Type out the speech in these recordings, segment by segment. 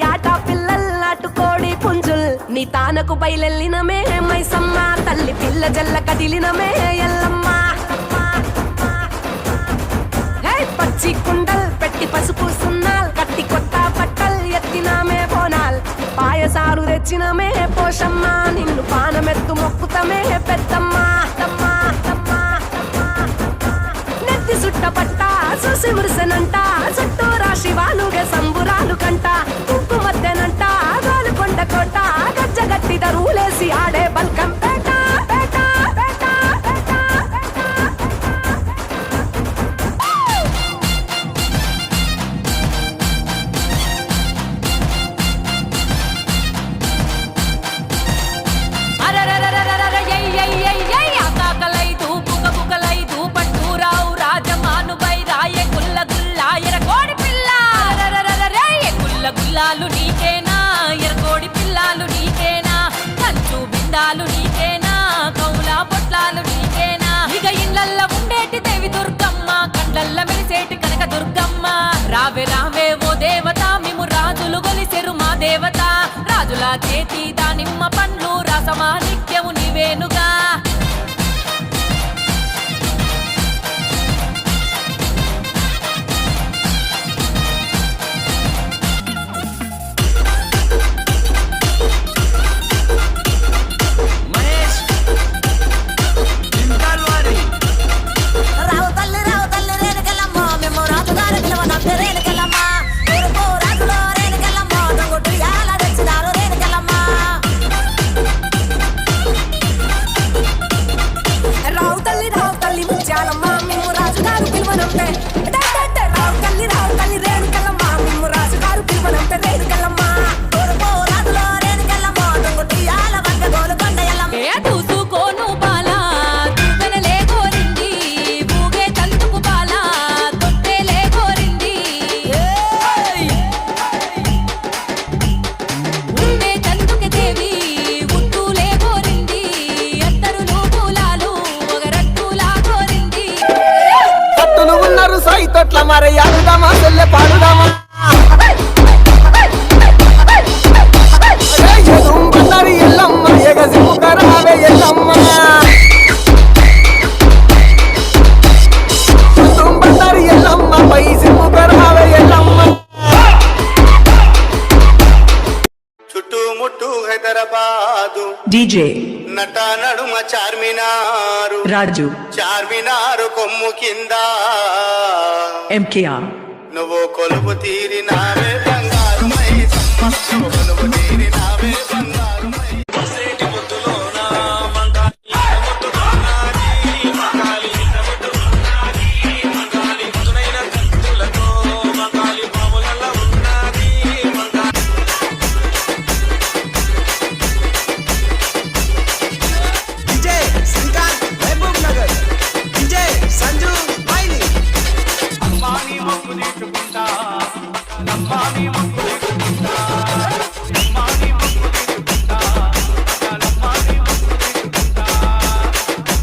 యాట పిల్లల్ నాటుకోడి పుంజుల్ నీ తానకు బయలెల్లినమే మైసమ్మ తల్లి పిల్ల జల్ల కదిలినమే ఎల్లమ్మ పచ్చి కుండల్ పెట్టి పసుపు సున్నాల్ కట్టి కొత్త బట్టల్ ఎత్తినామే బోనాల్ పాయసాలు తెచ్చినమే పోషమ్మ నిన్ను పానమెత్తు మొక్కుతమే పెద్దమ్మ నెత్తి సుట్ట పట్ట చూసి మురిసెనంట చుట్టూ రాశి వాలుగే సంబురాలు కంట కుంకు మధ్యనంట గాలుకొండ కోట గజ్జగట్టి దరువులేసి ఆడే బల్కం పేట గుల్లాలు నీకేనా ఎరకోడి పిల్లాలు నీకేనా కంచు బిందాలు నీకేనా కౌలా పొట్లాలు నీకేనా ఇక ఇళ్ళల్ల ఉండేటి దేవి దుర్గమ్మ కండ్లల్ల మెరిసేటి కనక దుర్గమ్మ రావే రావే ఓ దేవత మేము రాజులు గొలిసెరు మా దేవత రాజుల చేతి దానిమ్మ పండ్లు రసమా నిత్యము నీవేనుగా తొట్ల మరి ఆడుదామా చెల్లె పాడుదామా బండారి ఎల్లమ్మ ఎగసిపుకరావే ఎల్లమ్మ బండారి ఎల్లమ్మ పై సిపుకరావే ఎల్లమ్మ చుట్టుముట్టు హైదరాబాదు డీజే నట నడుమ చార్మినారు రాజు చార్మినారు కొమ్ము కింద ఎంకేఆర్ నువ్వు కొలువు తీరినావే బంగారు మైసమ్మ నువ్వు కొలువు తీరినావే బంగారు మైసేటి ముద్దులోన మంగాలి ముద్దులోనాది మంగాలి ముద్దులోనాది మంగాలి ముద్దునైన కత్తులతో మంగాలి పాములలో ఉన్నది మంగాలి విజయ్ శ్రీకాంత్ మహబూబ్ నగర్ విజయ్ సంజు మైని అమ్మాని మొక్కు తీసుకుంటా అమ్మాని మొక్కు తీసుకుంటా అమ్మాని మొక్కు తీసుకుంటా అమ్మాని మొక్కు తీసుకుంటా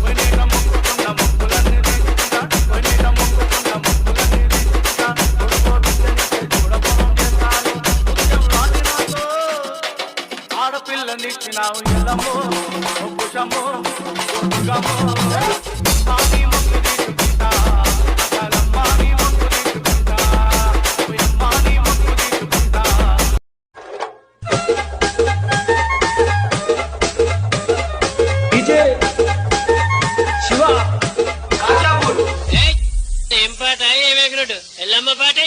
వనేక మొక్కుకున్న మొక్కులన్నీ తీసుకుంటా వనేక మొక్కుకున్న మొక్కులన్నీ తీసుకుంటా కొడుకో బిడ్డని చూడపోం చేస్తాను ముత్యం లాంటి నాతో ఆడపిల్లనిచ్చినావు ఎల్లమ్మో ఒప్పుషమ్మో దుర్గమ్మో అమ్మాని మొక్కు తీసుకుంటా అమ్మాని మొక్కు తీసుకుంటా అమ్మాని మొక్కు తీసుకుంటా డీజే శివ ఏం పాట ఏం ఎగురుడు ఎల్లమ్మ పాట